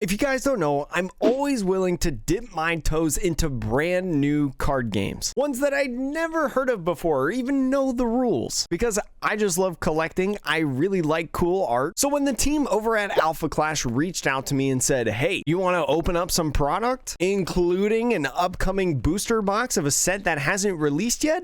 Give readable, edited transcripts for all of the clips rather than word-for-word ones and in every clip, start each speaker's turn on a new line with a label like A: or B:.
A: If you guys don't know, I'm always willing to dip my toes into brand new card games. Ones that I'd never heard of before or even know the rules. Because I just love collecting, I really like cool art. So when the team over at Alpha Clash reached out to me and said, hey, you want to open up some product? Including an upcoming booster box of a set that hasn't released yet?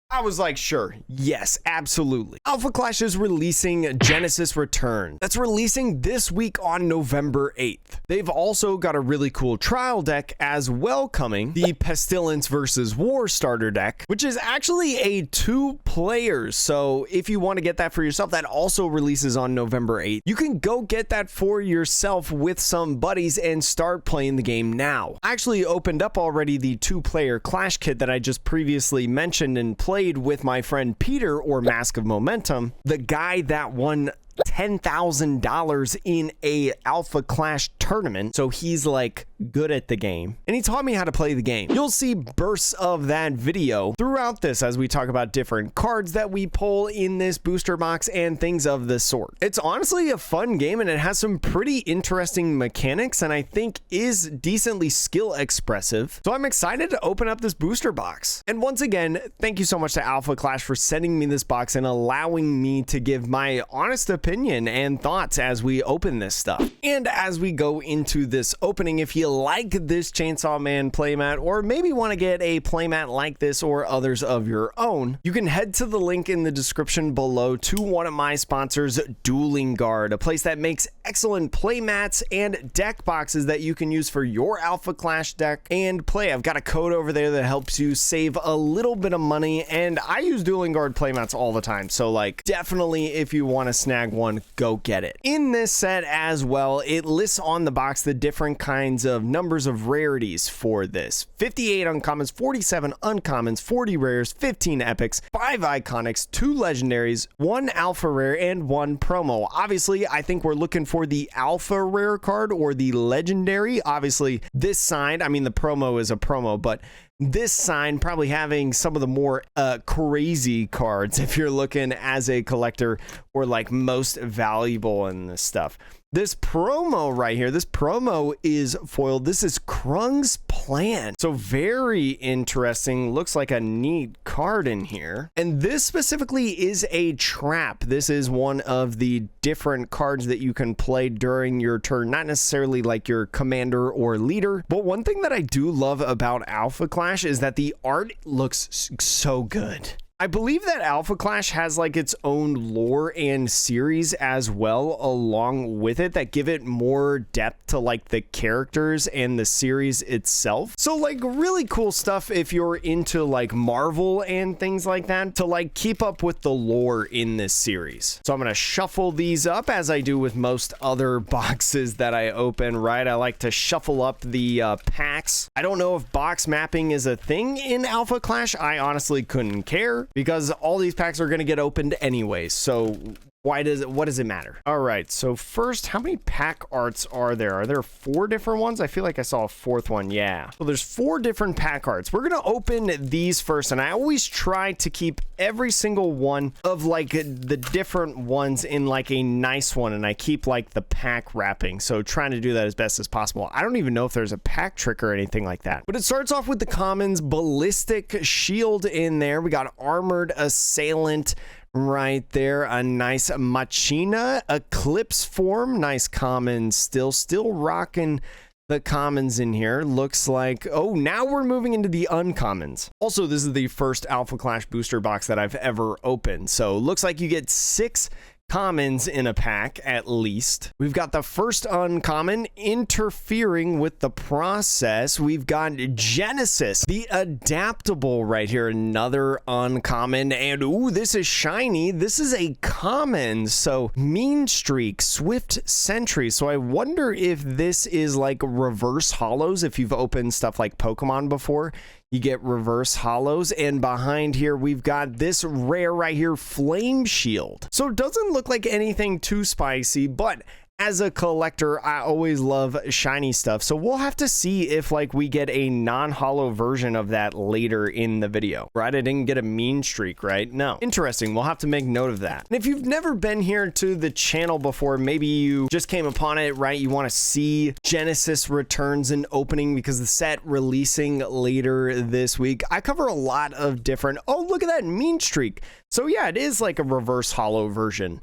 A: I was like, sure, yes, absolutely. Alpha Clash is releasing Genesis Return. That's releasing this week on November 8th. They've also got a really cool trial deck as well coming, the Pestilence versus War starter deck, which is actually a 2 players. So if you want to get that for yourself, that also releases on November 8th. You can go get that for yourself with some buddies and start playing the game now. I actually opened up already the 2-player Clash kit that I just previously mentioned and played with my friend Peter, or Mask of Momentum, the guy that won $10,000 in a Alpha Clash tournament. So he's like good at the game and he taught me how to play the game. You'll see bursts of that video throughout this as we talk about different cards that we pull in this booster box and things of the sort. It's honestly a fun game and it has some pretty interesting mechanics and I think is decently skill expressive. So I'm excited to open up this booster box. And once again, thank you so much to Alpha Clash for sending me this box and allowing me to give my honest opinion and thoughts as we open this stuff. And as we go into this opening, if you like this Chainsaw Man playmat or maybe want to get a playmat like this or others of your own, you can head to the link in the description below to one of my sponsors, Dueling Guard, a place that makes excellent playmats and deck boxes that you can use for your Alpha Clash deck and play. I've got a code over there that helps you save a little bit of money and I use Dueling Guard playmats all the time. So like definitely if you want to snag one, go get it. In this set as well, it lists on the box the different kinds of numbers of rarities for this. 58 uncommons, 47 uncommons, 40 rares, 15 epics, 5 iconics, 2 legendaries, 1 alpha rare, and 1 promo. Obviously, I think we're looking for the alpha rare card or the legendary. Obviously, this sign, I mean, the promo is a promo, but this sign probably having some of the more crazy cards if you're looking as a collector or like most valuable in this stuff. This promo right here, this promo is foiled. This is Krung's Plan. So very interesting. Looks like a neat card in here. And this specifically is a trap. This is one of the different cards that you can play during your turn. Not necessarily like your commander or leader. But one thing that I do love about Alpha Clash is that the art looks so good. I believe that Alpha Clash has like its own lore and series as well along with it that give it more depth to like the characters and the series itself. So like really cool stuff if you're into like Marvel and things like that to like keep up with the lore in this series. So I'm going to shuffle these up as I do with most other boxes that I open, right? I like to shuffle up the packs. I don't know if box mapping is a thing in Alpha Clash. I honestly couldn't care, because all these packs are going to get opened anyway. So what does it matter? All right. So first, how many pack arts are there? Are there 4 different ones? I feel like I saw a 4th one. Yeah. So there's 4 different pack arts. We're going to open these first. And I always try to keep every single one of like the different ones in like a nice one. And I keep like the pack wrapping. So trying to do that as best as possible. I don't even know if there's a pack trick or anything like that. But it starts off with the commons, Ballistic Shield in there. We got Armored Assailant right there, a nice Machina, Eclipse Form, nice common, still rocking the commons in here. Looks like, oh, now we're moving into the uncommons. Also, this is the first Alpha Clash booster box that I've ever opened, so looks like you get 6 commons in a pack at least. We've got the first uncommon, Interfering with the Process. We've got Genesis, the Adaptable right here, another uncommon. And ooh, this is shiny. This is a common. So Mean Streak, Swift Sentry. So I wonder if this is like reverse hollows. If you've opened stuff like Pokemon before, you get reverse hollows. And behind here, we've got this rare right here, Flame Shield. So it doesn't look like anything too spicy, but as a collector, I always love shiny stuff. So we'll have to see if like we get a non-holo version of that later in the video. Right? I didn't get a mean streak, right? No. Interesting. We'll have to make note of that. And if you've never been here to the channel before, maybe you just came upon it, right? You want to see Genesis Returns and opening because the set releasing later this week. I cover a lot of different, oh, look at that mean streak. So yeah, it is like a reverse holo version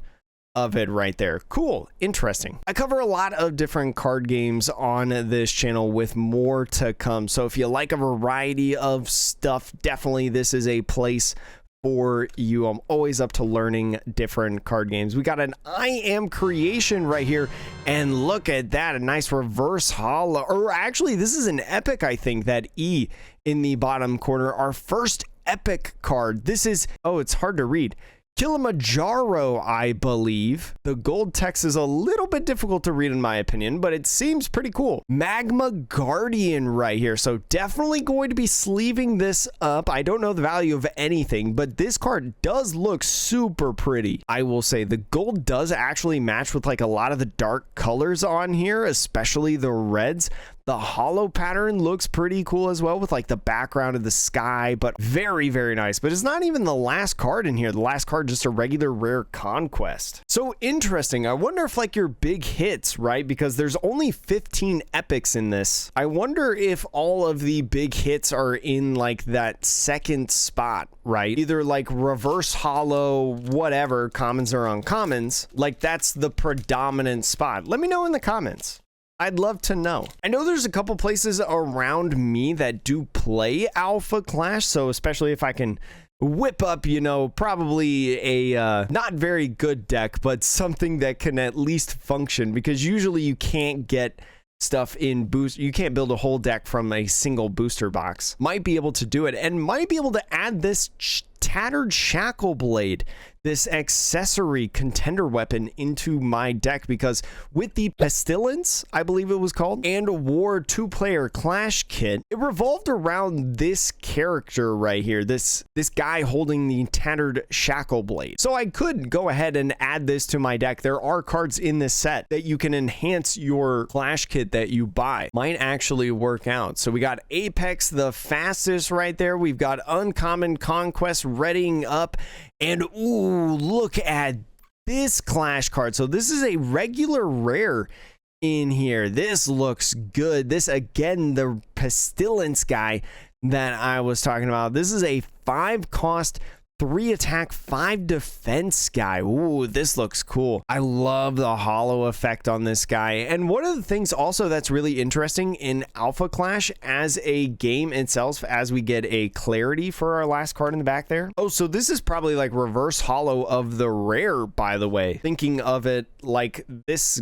A: of it right there. Cool. Interesting. I cover a lot of different card games on this channel with more to come. So if you like a variety of stuff, definitely this is a place for you. I'm always up to learning different card games. We got an I Am Creation right here, and look at that, a nice reverse holo, or actually this is an epic, I think, that E in the bottom corner, our first epic card. This is, oh, it's hard to read. Kilimanjaro, I believe. The gold text is a little bit difficult to read in my opinion, but it seems pretty cool. Magma Guardian right here. So definitely going to be sleeving this up. I don't know the value of anything, but this card does look super pretty. I will say the gold does actually match with like a lot of the dark colors on here, especially the reds. The holo pattern looks pretty cool as well with like the background of the sky, but very, very nice. But it's not even the last card in here. The last card, just a regular rare conquest. So interesting. I wonder if like your big hits, right? Because there's only 15 epics in this. I wonder if all of the big hits are in like that second spot, right? Either like reverse holo, whatever, commons or uncommons. Like that's the predominant spot. Let me know in the comments. I'd love to know. I know there's a couple places around me that do play Alpha Clash, so especially if I can whip up, you know, probably a not very good deck, but something that can at least function, because usually you can't get stuff in boost. You can't build a whole deck from a single booster box. Might be able to do it, and might be able to add this tattered shackle blade, this accessory contender weapon, into my deck, because with the Pestilence, I believe it was called, and War 2-player Clash kit, it revolved around this character right here, this guy holding the tattered shackle blade. So I could go ahead and add this to my deck. There are cards in this set that you can enhance your Clash kit that you buy. Might actually work out. So we got Apex the fastest right there. We've got Uncommon Conquest readying up, and ooh, look at this Clash card. So this is a regular rare in here. This looks good. This, again, the Pestilence guy that I was talking about. This is a 5-cost, 3 attack, 5 defense guy. Ooh, this looks cool. I love the holo effect on this guy. And one of the things also that's really interesting in Alpha Clash as a game itself, as we get a clarity for our last card in the back there. Oh, so this is probably like reverse holo of the rare, by the way. Thinking of it like this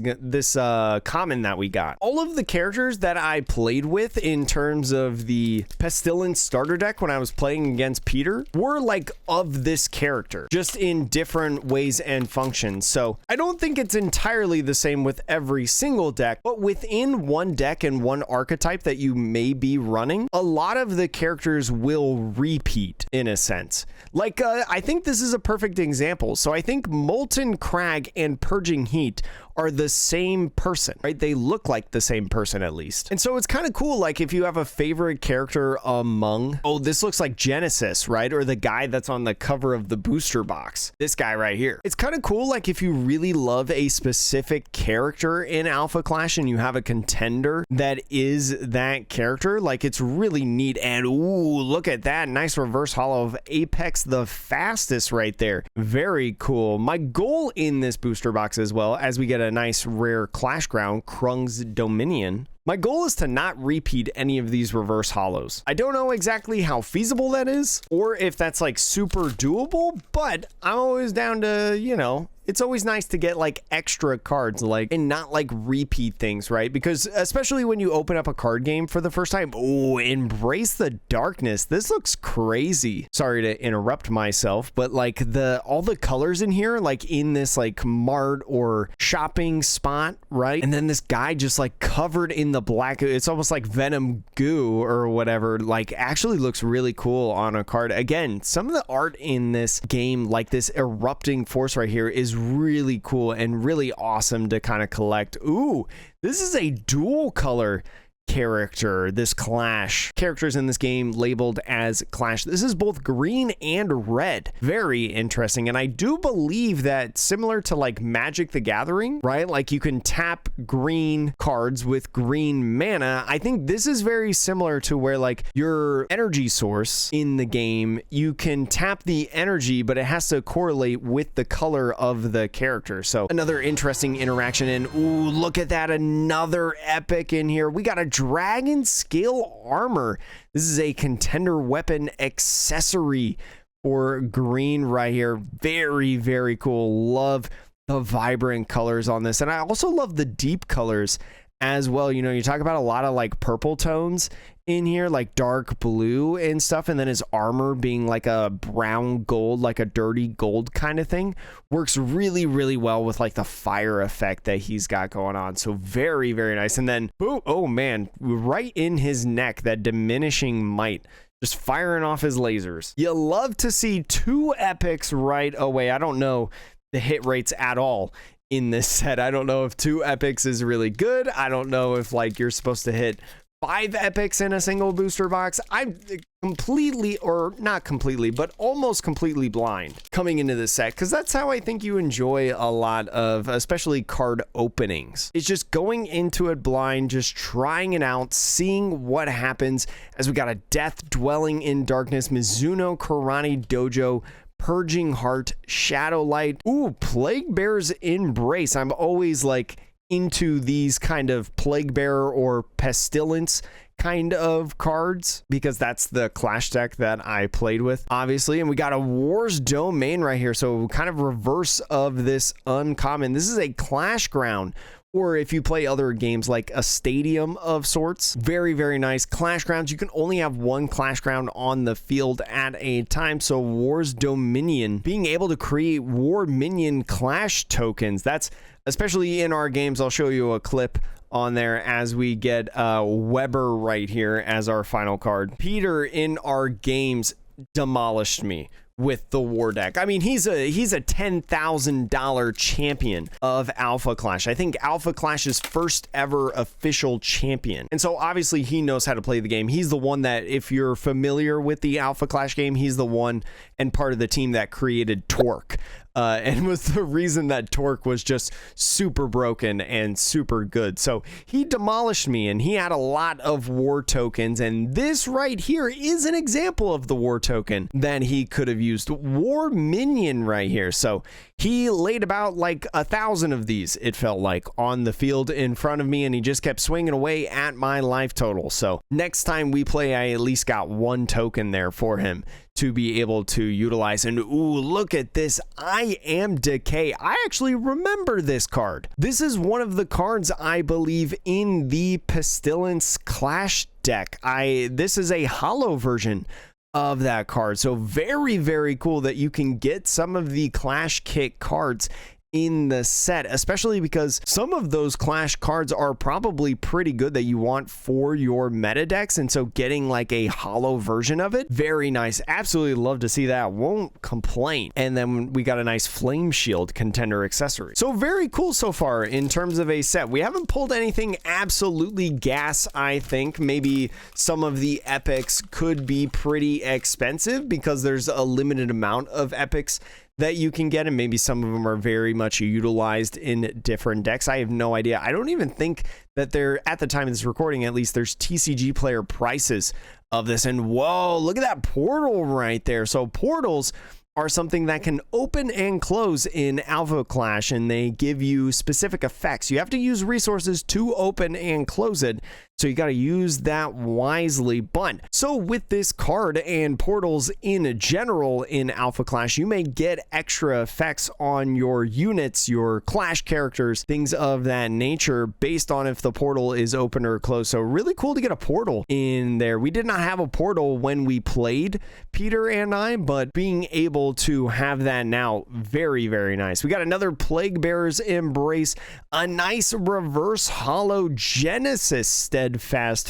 A: common that we got. All of the characters that I played with in terms of the Pestilence starter deck when I was playing against Peter were like of this character, just in different ways and functions. So I don't think it's entirely the same with every single deck, but within one deck and one archetype that you may be running, a lot of the characters will repeat in a sense. Like I think this is a perfect example. So I think Molten Crag and Purging Heat are the same person, right? They look like the same person at least. And so it's kind of cool, like if you have a favorite character among, oh, this looks like Genesis, right? Or the guy that's on the cover of the booster box, this guy right here. It's kind of cool, like if you really love a specific character in Alpha Clash and you have a contender that is that character, like it's really neat. And ooh, look at that nice reverse holo of Apex the fastest right there. Very cool. My goal in this booster box as well, as we get a nice rare Clash Ground, Krung's Dominion, my goal is to not repeat any of these reverse holos. I don't know exactly how feasible that is, or if that's like super doable, but I'm always down to, you know, it's always nice to get like extra cards, like, and not like repeat things, right? Because especially when you open up a card game for the first time, oh, Embrace the Darkness. This looks crazy. Sorry to interrupt myself, but like all the colors in here, like in this like mart or shopping spot, right? And then this guy just like covered in the black, it's almost like venom goo or whatever, like actually looks really cool on a card. Again, some of the art in this game, like this erupting force right here, is really cool and really awesome to kind of collect. Ooh, this is a dual color character. This Clash characters in this game labeled as Clash. This is both green and red. Very interesting. And I do believe that similar to like Magic the Gathering, right? Like you can tap green cards with green mana. I think this is very similar to where like your energy source in the game, you can tap the energy, but it has to correlate with the color of the character. So another interesting interaction. And ooh, look at that. Another epic in here. We got a dragon scale armor. This is a contender weapon accessory for green right here. Very, very cool. Love the vibrant colors on this. And I also love the deep colors as well. You know, you talk about a lot of like purple tones in here, like dark blue and stuff, and then his armor being like a brown gold, like a dirty gold kind of thing, works really, really well with like the fire effect that he's got going on. So very, very nice. And then boom, oh man, right in his neck, that diminishing might, just firing off his lasers. You love to see two epics right away. I don't know the hit rates at all in this set. I don't know if 2 epics is really good. I don't know if like you're supposed to hit 5 epics in a single booster box. I'm completely, or not completely, but almost completely blind coming into this set, because that's how I think you enjoy a lot of, especially card openings. It's just going into it blind, just trying it out, seeing what happens. As we got a Death Dwelling in Darkness, Mizuno Karate Dojo, Purging Heart, Shadow Light. Ooh, Plague Bear's Embrace. I'm always like into these kind of Plague Bearer or Pestilence kind of cards, because that's the Clash deck that I played with, obviously. And we got a War's Domain right here, so kind of reverse of this uncommon. This is a Clash Ground, or if you play other games like a stadium of sorts. Very, very nice. Clash Grounds, you can only have one Clash Ground on the field at a time. So War's Dominion, being able to create War Minion Clash tokens, that's especially in our games. I'll show you a clip on there as we get Weber right here as our final card. Peter in our games demolished me with the war deck. I mean, he's a $10,000 champion of Alpha Clash. I think Alpha Clash's first ever official champion. And so obviously he knows how to play the game. He's the one that, if you're familiar with the Alpha Clash game, he's the one and part of the team that created Torque. And was the reason that Torque was just super broken and super good. So he demolished me, and he had a lot of war tokens, and this right here is an example of the war token that he could have used. War Minion right here. So he laid about like 1,000 of these, it felt like, on the field in front of me, and he just kept swinging away at my life total. So next time we play, I at least got 1 token there for him to be able to utilize. And ooh, look at this. I Am Decay. I actually remember this card. This is one of the cards, I believe, in the Pestilence Clash deck. This is a hollow version of that card. So very, very cool that you can get some of the Clash kit cards in the set, especially because some of those Clash cards are probably pretty good that you want for your meta decks, and so getting like a hollow version of it, very nice. Absolutely love to see that. Won't complain. And then we got a nice Flame Shield contender accessory. So very cool so far in terms of a set. We haven't pulled anything absolutely gas. I think maybe some of the epics could be pretty expensive because there's a limited amount of epics that you can get, and maybe some of them are very much utilized in different decks. I have no idea. I don't even think that they're, at the time of this recording at least, there's TCG player prices of this. And whoa, look at that portal right there. So portals are something that can open and close in Alpha Clash, and they give you specific effects. You have to use resources to open and close it. So you got to use that wisely. But so with this card and portals in general in Alpha Clash, you may get extra effects on your units, your Clash characters, things of that nature based on if the portal is open or closed. So really cool to get a portal in there. We did not have a portal when we played, Peter and I, but being able to have that now, very, very nice. We got another Plague Bearer's Embrace, a nice reverse hollow Genesis Steadfast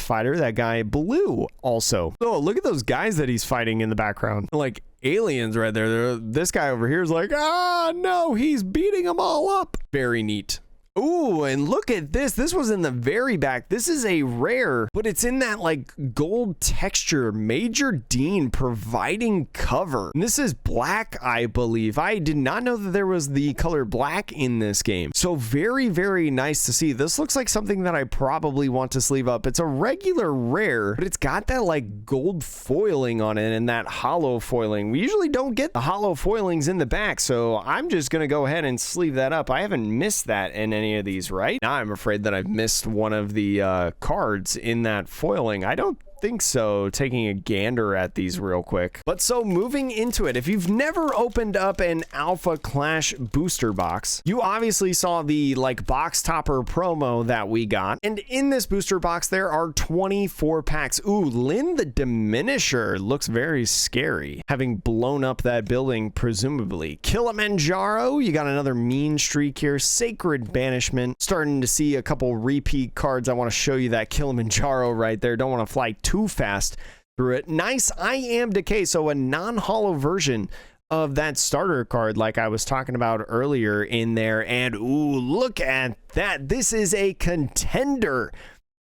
A: Fighter, that guy blue also. Oh, look at those guys that he's fighting in the background, like aliens right there. This guy over here is like, ah, no, he's beating them all up. Very neat. Ooh, and look at this. This was in the very back. This is a rare, but it's in that like gold texture. Major Dean providing cover. And this is black, I believe. I did not know that there was the color black in this game. So very, very nice to see. This looks like something that I probably want to sleeve up. It's a regular rare, but it's got that like gold foiling on it and that hollow foiling. We usually don't get the hollow foilings in the back, so I'm just going to go ahead and sleeve that up. I haven't missed that in any of these, right? Now I'm afraid that I've missed one of the cards in that foiling. I don't think so, taking a gander at these real quick. But so moving into it, if you've never opened up an Alpha Clash booster box, you obviously saw the like box topper promo that we got, and in this booster box there are 24 packs. Ooh, Lynn the Diminisher looks very scary, having blown up that building presumably. Kilimanjaro, you got another mean streak here. Sacred Banishment, starting to see a couple repeat cards. I want to show you that Kilimanjaro right there. Don't want to fly too fast through it. Nice I Am Decay, so a non-hollow version of that starter card like I was talking about earlier in there. And ooh, look at that. This is a contender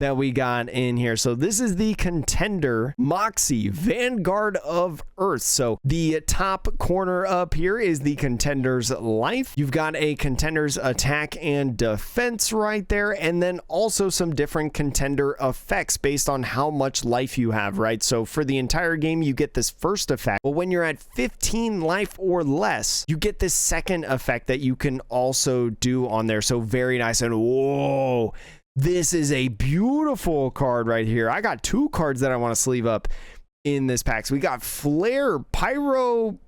A: that we got in here. So this is the contender Moxie, Vanguard of Earth. So the top corner up here is the contender's life. You've got a contender's attack and defense right there, and then also some different contender effects based on how much life you have, right? So for the entire game you get this first effect, but when you're at 15 life or less, you get this second effect that you can also do on there. So very nice. And whoa, this is a beautiful card right here. I got two cards that I want to sleeve up in this pack. So we got Flare, Pyro.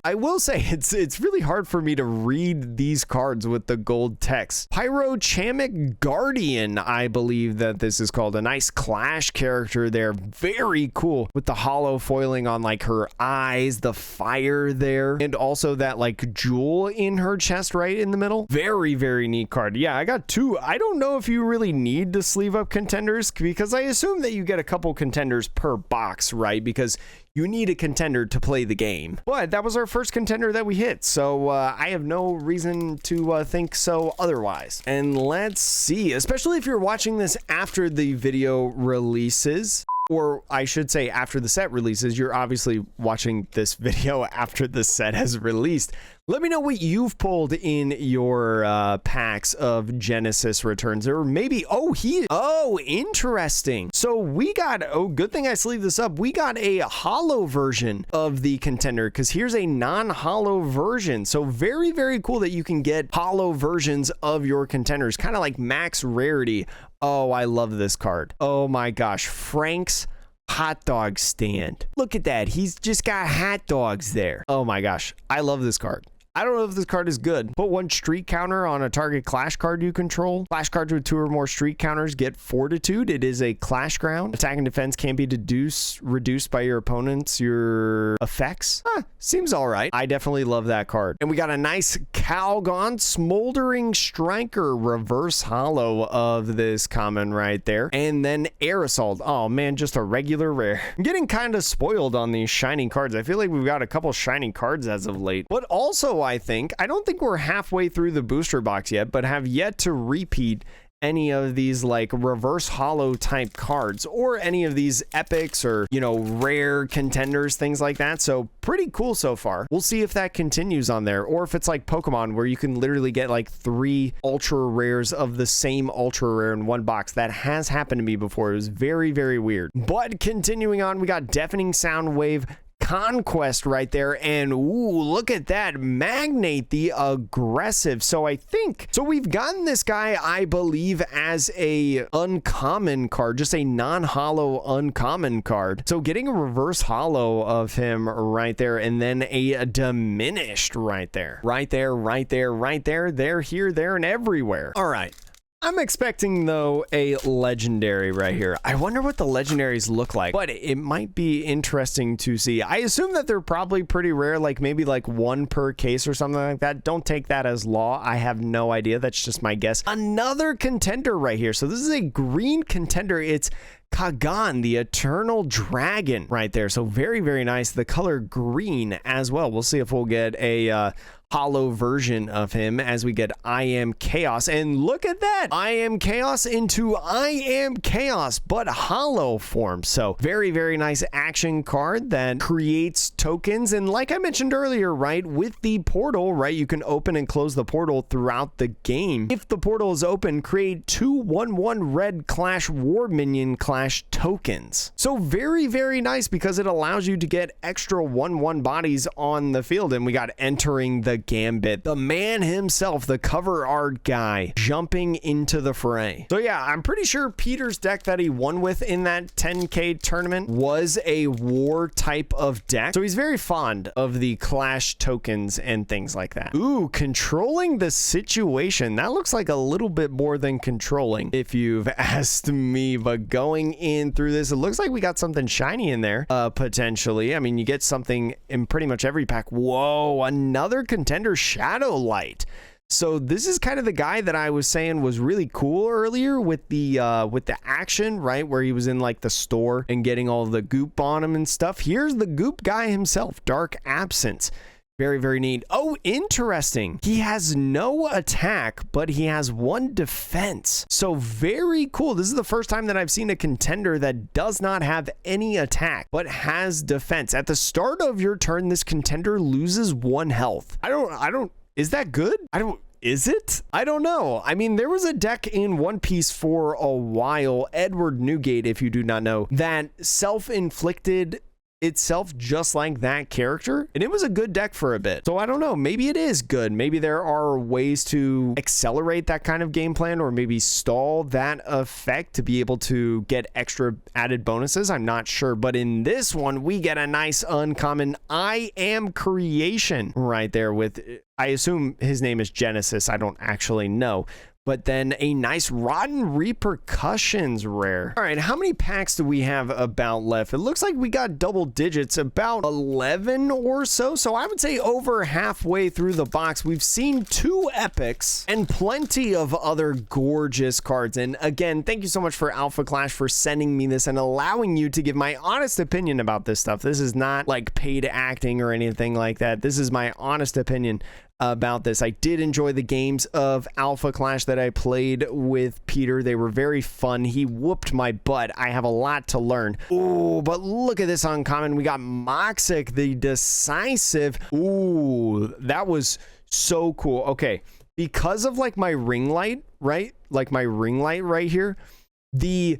A: I will say it's really hard for me to read these cards with the gold text. Pyrochamic Guardian, I believe that this is called. A nice Clash character there. Very cool with the hollow foiling on like her eyes, the fire there, and also that like jewel in her chest right in the middle. Very, very neat card. Yeah, I got two. I don't know if you really need to sleeve up contenders, because I assume that you get a couple contenders per box, right? Because you need a contender to play the game. But that was our first contender that we hit, so I have no reason to think so otherwise. And let's see, especially if you're watching this after the video releases, or I should say after the set releases. You're obviously watching this video after the set has released. Let me know what you've pulled in your packs of Genesis returns, or maybe, interesting. So we got, good thing I sleeved this up. We got a hollow version of the contender, because here's a non-hollow version. So very, very cool that you can get hollow versions of your contenders, kind of like max rarity. Oh, I love this card. Oh my gosh, Frank's hot dog stand. Look at that. He's just got hot dogs there. Oh my gosh, I love this card. I don't know if this card is good. Put one streak counter on a target Clash card you control. Clash cards with 2 or more streak counters get Fortitude. It is a Clash ground. Attack and defense can be reduced by your opponents, your effects. Seems all right. I definitely love that card. And we got a nice Calgon Smoldering Striker reverse hollow of this common right there. And then Air Assault. Oh man, just a regular rare. I'm getting kind of spoiled on these shiny cards. I feel like we've got a couple shiny cards as of late. But also, I don't think we're halfway through the booster box yet, but have yet to repeat any of these like reverse hollow type cards, or any of these epics, or rare contenders, things like that. So pretty cool so far. We'll see if that continues on there, or if it's like Pokemon where you can literally get like 3 ultra rares of the same ultra rare in one box. That has happened to me before. It was very, very weird. But continuing on, we got Deafening Sound Wave, Conquest right there. And ooh, look at that. Magnate the Aggressive. So we've gotten this guy, I believe, as a uncommon card, just a non-holo uncommon card. So getting a reverse holo of him right there, and then a diminished right there. Right there, there, here, there, and everywhere. All right. I'm expecting, though, a legendary right here. I wonder what the legendaries look like, but it might be interesting to see. I assume that they're probably pretty rare, like maybe like one per case or something like that. Don't take that as law. I have no idea. That's just my guess. Another contender right here. So this is a green contender. It's Kagan, the Eternal Dragon right there. So very, very nice. The color green as well. We'll see if we'll get a holo version of him as we get I Am Chaos. And look at that, I Am Chaos into I Am Chaos, but holo form. So very, very nice action card that creates tokens. And like I mentioned earlier, right, with the portal, right, you can open and close the portal throughout the game. If the portal is open, create 2 1/1 red Clash War Minion Clash tokens. So very, very nice, because it allows you to get extra 1/1 bodies on the field. And we got entering the Gambit, the man himself, the cover art guy, jumping into the fray. So yeah, I'm pretty sure Peter's deck that he won with in that 10K tournament was a war type of deck. So he's very fond of the Clash tokens and things like that. Ooh, controlling the situation. That looks like a little bit more than controlling, if you've asked me, but going in through this, it looks like we got something shiny in there, potentially. I mean, you get something in pretty much every pack. Whoa, another contender, Shadow Light. So this is kind of the guy that I was saying was really cool earlier with the action, right, where he was in like the store and getting all the goop on him and stuff. Here's the goop guy himself, Dark Absence. Very, very neat. Oh, interesting. He has no attack, but he has 1 defense. So very cool. This is the first time that I've seen a contender that does not have any attack, but has defense. At the start of your turn, this contender loses 1 health. Is that good? Is it? I don't know. I mean, there was a deck in One Piece for a while, Edward Newgate, if you do not know, that self-inflicted itself just like that character, and it was a good deck for a bit. So I don't know, maybe it is good. Maybe there are ways to accelerate that kind of game plan, or maybe stall that effect to be able to get extra added bonuses. I'm not sure, but in this one we get a nice uncommon I Am Creation right there with, I assume his name is Genesis, I don't actually know. But then a nice Rotten Repercussions rare. All right, how many packs do we have about left? It looks like we got double digits, about 11 or so. So I would say over halfway through the box, we've seen 2 epics and plenty of other gorgeous cards. And again, thank you so much for Alpha Clash for sending me this and allowing you to give my honest opinion about this stuff. This is not like paid acting or anything like that. This is my honest opinion about this. I did enjoy the games of Alpha Clash that I played with Peter. They were very fun. He whooped my butt. I have a lot to learn. Ooh, but look at this uncommon. We got Moxic, the Decisive. Ooh, that was so cool. Okay, because of like my ring light, right? Like my ring light right here, the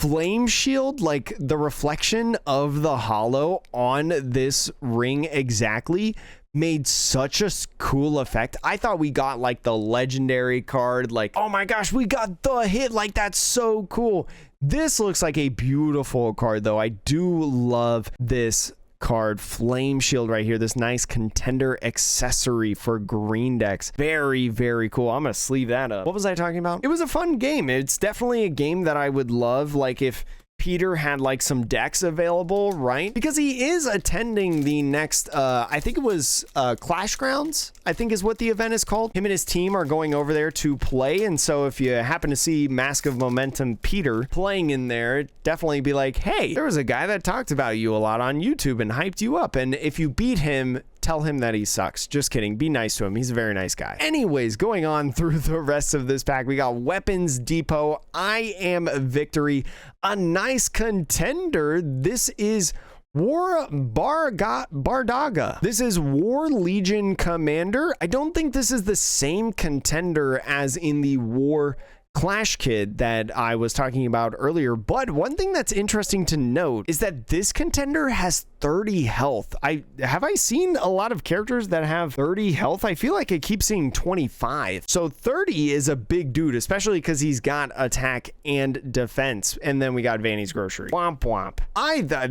A: flame shield, like the reflection of the holo on this ring exactly, made such a cool effect. I thought we got like the legendary card, like, oh my gosh, we got the hit, like that's so cool. This looks like a beautiful card though. I do love this card, Flame Shield right here, this nice contender accessory for green decks. Very, very cool. I'm gonna sleeve that up. What was I talking about? It was a fun game. It's definitely a game that I would love, like if Peter had like some decks available, right? Because he is attending the next, I think it was Clash Grounds, I think is what the event is called. Him and his team are going over there to play. And so if you happen to see Mask of Momentum Peter playing in there, definitely be like, hey, there was a guy that talked about you a lot on YouTube and hyped you up. And if you beat him, tell him that he sucks. Just kidding. Be nice to him. He's a very nice guy. Anyways, going on through the rest of this pack, we got Weapons Depot, I Am Victory, a nice contender. This is War Bardaga. This is War Legion Commander. I don't think this is the same contender as in the War Clash Kid that I was talking about earlier, but one thing that's interesting to note is that this contender has 30 health. Have I seen a lot of characters that have 30 health? I feel like I keep seeing 25. So 30 is a big dude, especially because he's got attack and defense. And then we got Vanny's Grocery. Womp womp.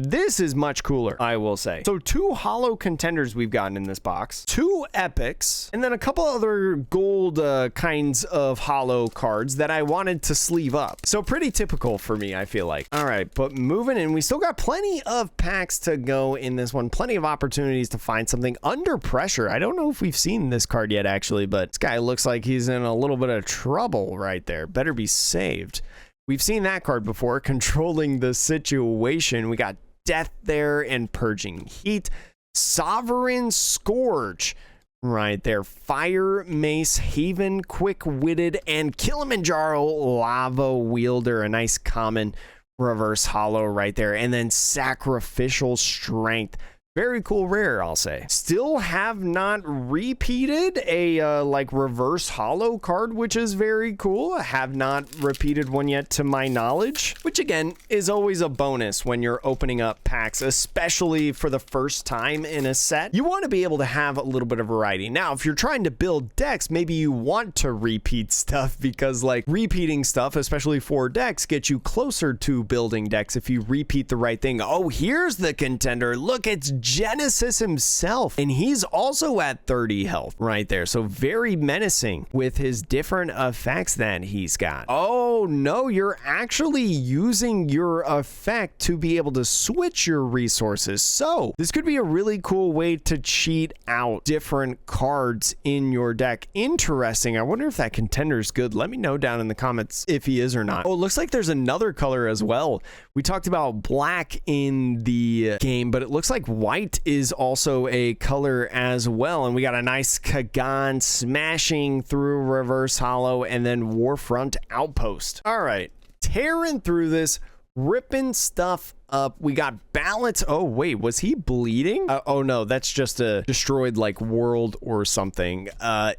A: This is much cooler, I will say. So 2 hollow contenders we've gotten in this box, 2 epics, and then a couple other gold kinds of hollow cards that I wanted to sleeve up. So pretty typical for me, I feel like. All right, but moving in, we still got plenty of packs to go in this one. Plenty of opportunities to find something. Under Pressure. I don't know if we've seen this card yet, actually, but this guy looks like he's in a little bit of trouble right there. Better be saved. We've seen that card before. Controlling the Situation. We got Death there and Purging Heat. Sovereign Scourge. Right there. Fire Mace, Haven, Quick-Witted, and Kilimanjaro Lava Wielder. A nice common reverse hollow right there. And then Sacrificial Strength. Very cool rare, I'll say. Still have not repeated a like reverse hollow card, which is very cool. I have not repeated one yet to my knowledge, which again is always a bonus when you're opening up packs, especially for the first time in a set. You want to be able to have a little bit of variety. Now, if you're trying to build decks, maybe you want to repeat stuff because like repeating stuff, especially for decks, gets you closer to building decks if you repeat the right thing. Oh, here's the contender. Look, it's Genesis himself, and he's also at 30 health right there, so very menacing with his different effects that he's got. Oh no, you're actually using your effect to be able to switch your resources, so this could be a really cool way to cheat out different cards in your deck. Interesting. I wonder if that contender is good. Let me know down in the comments if he is or not. Oh, it looks like there's another color as well. We talked about black in the game, but it looks like white is also a color as well. And we got a nice Kagan smashing through reverse hollow and then Warfront Outpost. All right, tearing through this, ripping stuff up. We got balance. Oh wait, was he bleeding? Oh no, that's just a destroyed like world or something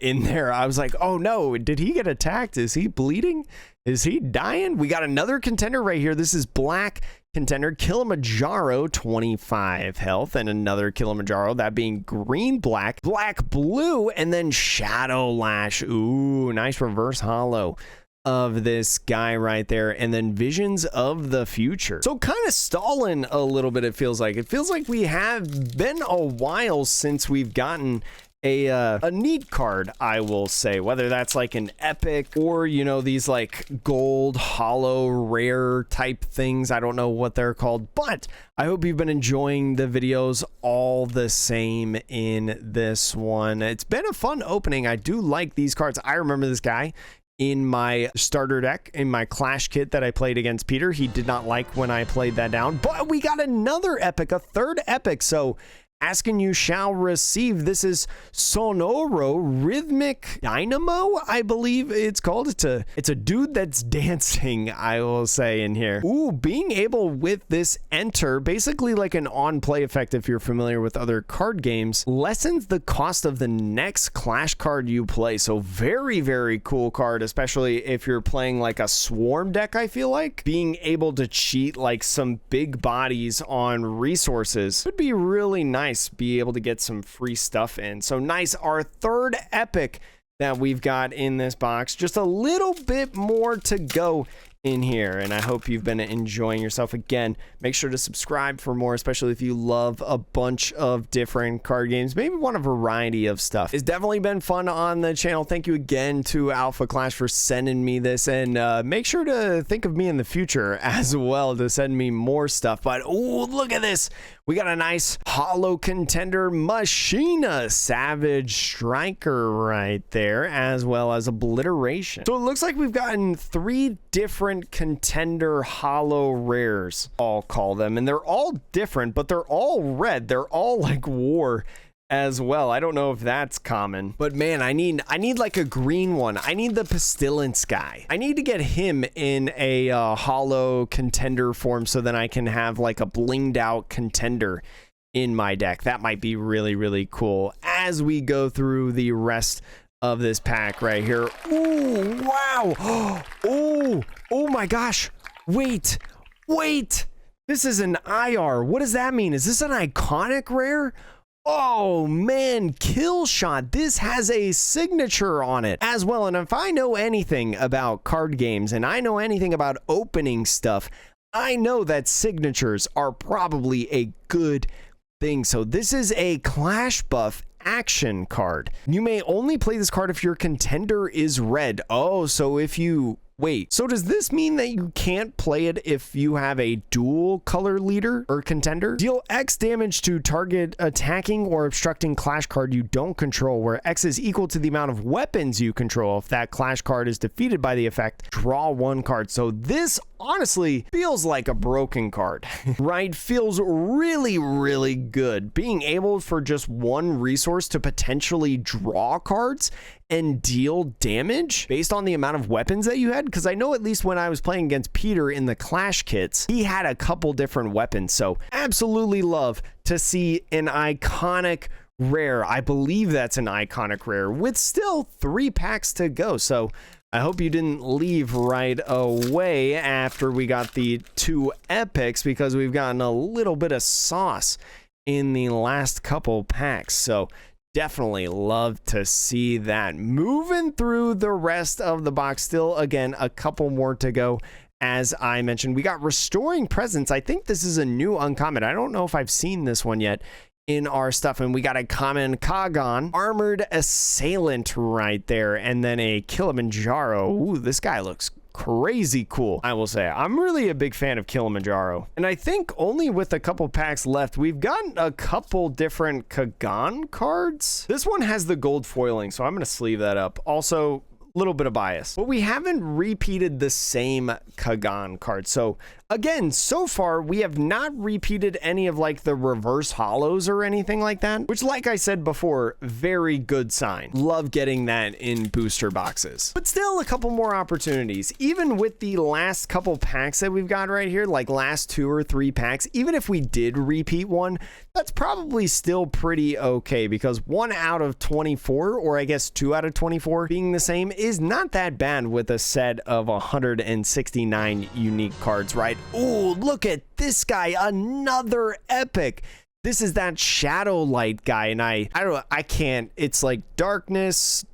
A: in there. I was like, oh no, did he get attacked? Is he bleeding? Is he dying? We got another contender right here. This is black contender Kilimanjaro, 25 health, and another Kilimanjaro, that being green black, black blue, and then Shadow Lash. Ooh, nice reverse hollow of this guy right there, and then Visions of the Future. So kind of stalling a little bit, it feels like. It feels like we have been a while since we've gotten a neat card, I will say, whether that's like an epic or, you know, these like gold hollow rare type things. I don't know what they're called, but I hope you've been enjoying the videos all the same in this one. It's been a fun opening. I do like these cards. I remember this guy in my starter deck, in my Clash kit that I played against Peter. He did not like when I played that down, but we got another epic, a third epic. So Ask and you shall receive. This is Sonoro Rhythmic Dynamo, I believe it's called. It's a dude that's dancing, I will say, in here. Ooh, being able with this enter, basically like an on-play effect if you're familiar with other card games, lessens the cost of the next Clash card you play. So very, very cool card, especially if you're playing like a Swarm deck, I feel like. Being able to cheat like some big bodies on resources would be really nice. Be able to get some free stuff in. So nice, our third epic that we've got in this box. Just a little bit more to go in here, and I hope you've been enjoying yourself. Again, make sure to subscribe for more, especially if you love a bunch of different card games, maybe want a variety of stuff. It's definitely been fun on the channel. Thank you again to Alpha Clash for sending me this, and make sure to think of me in the future as well to send me more stuff. But oh, look at this, we got a nice holo contender Machina Savage Striker right there, as well as Obliteration. So it looks like we've gotten 3 different contender holo rares, I'll call them, and they're all different, but they're all red. They're all like war as well. I don't know if that's common, but man, I need like a green one. I need the Pestilence guy. I need to get him in a holo contender form so then I can have like a blinged out contender in my deck. That might be really, really cool as we go through the rest of this pack right here. Ooh, wow. Oh my gosh. Wait. This is an IR. What does that mean? Is this an iconic rare? Oh man, Kill Shot. This has a signature on it as well. And if I know anything about card games and I know anything about opening stuff, I know that signatures are probably a good thing. So this is a Clash buff action card. You may only play this card if your contender is red. Oh, so if you... Wait, so does this mean that you can't play it if you have a dual color leader or contender? Deal X damage to target attacking or obstructing Clash card you don't control, where X is equal to the amount of weapons you control. If that Clash card is defeated by the effect, draw one card. So this honestly feels like a broken card, right? Feels really, really good. Being able for just one resource to potentially draw cards and deal damage based on the amount of weapons that you had, because I know at least when I was playing against Peter in the Clash kits, he had a couple different weapons. So absolutely love to see an iconic rare. I believe that's an iconic rare with still 3 packs to go. So I hope you didn't leave right away after we got the 2 epics, because we've gotten a little bit of sauce in the last couple packs. So definitely love to see that. Moving through the rest of the box, still again a couple more to go. As I mentioned, we got Restoring Presence. I think this is a new uncommon. I don't know if I've seen this one yet in our stuff. And we got a common Kagon, Armored Assailant right there, and then a Kilimanjaro. Ooh, this guy looks crazy cool. I will say I'm really a big fan of Kilimanjaro, and I think only with a couple packs left, we've gotten a couple different Kagon cards. This one has the gold foiling, so I'm going to sleeve that up. Also, a little bit of bias, but we haven't repeated the same Kagon card. So again, so far we have not repeated any of like the reverse hollows or anything like that, which, like I said before, very good sign. Love getting that in booster boxes, but still a couple more opportunities. Even with the last couple packs that we've got right here, like last 2 or 3 packs, even if we did repeat one, that's probably still pretty okay, because 1 out of 24, or I guess 2 out of 24 being the same, is not that bad with a set of 169 unique cards, right? Oh, look at this guy, another epic. This is that Shadow Light guy, and I don't know, I can't, it's like darkness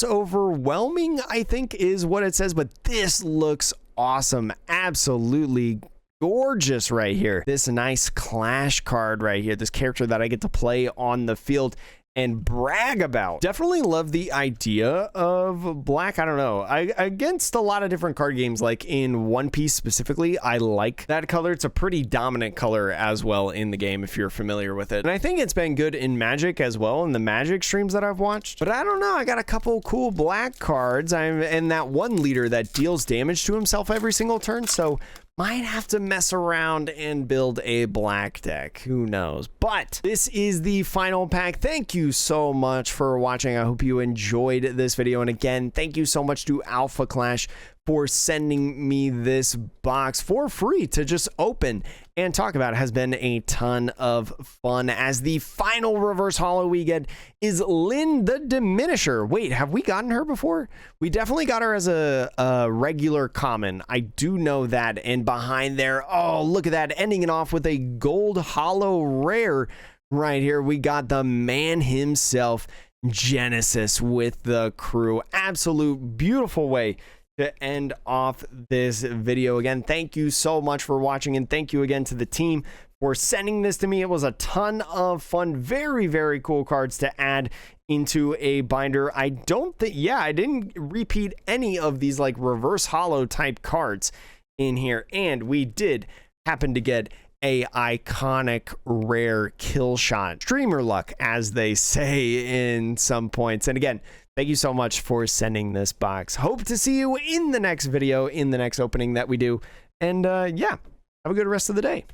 A: overwhelming, I think is what it says, but this looks awesome. Absolutely gorgeous right here. This nice Clash card right here, this character that I get to play on the field and brag about. Definitely love the idea of black. I don't know, against a lot of different card games, like in One Piece specifically, I like that color. It's a pretty dominant color as well in the game if you're familiar with it, and I think it's been good in Magic as well, in the Magic streams that I've watched. But I don't know, I got a couple cool black cards, and that one leader that deals damage to himself every single turn, so might have to mess around and build a black deck. Who knows? But this is the final pack. Thank you so much for watching. I hope you enjoyed this video. And again, thank you so much to Alpha Clash for sending me this box for free to just open and talk about. It has been a ton of fun. As the final reverse holo we get is Lynn the Diminisher. Wait, have we gotten her before? We definitely got her as a regular common. I do know that. And behind there, oh, look at that, ending it off with a gold holo rare right here. We got the man himself, Genesis, with the crew. Absolute beautiful way to end off this video. Again, thank you so much for watching, and thank you again to the team for sending this to me. It was a ton of fun. Very, very cool cards to add into a binder. I don't think, yeah, I didn't repeat any of these like reverse holo type cards in here, and we did happen to get a iconic rare Kill Shot. Streamer luck, as they say in some points. And again, thank you so much for sending this box. Hope to see you in the next video, in the next opening that we do. And yeah, have a good rest of the day.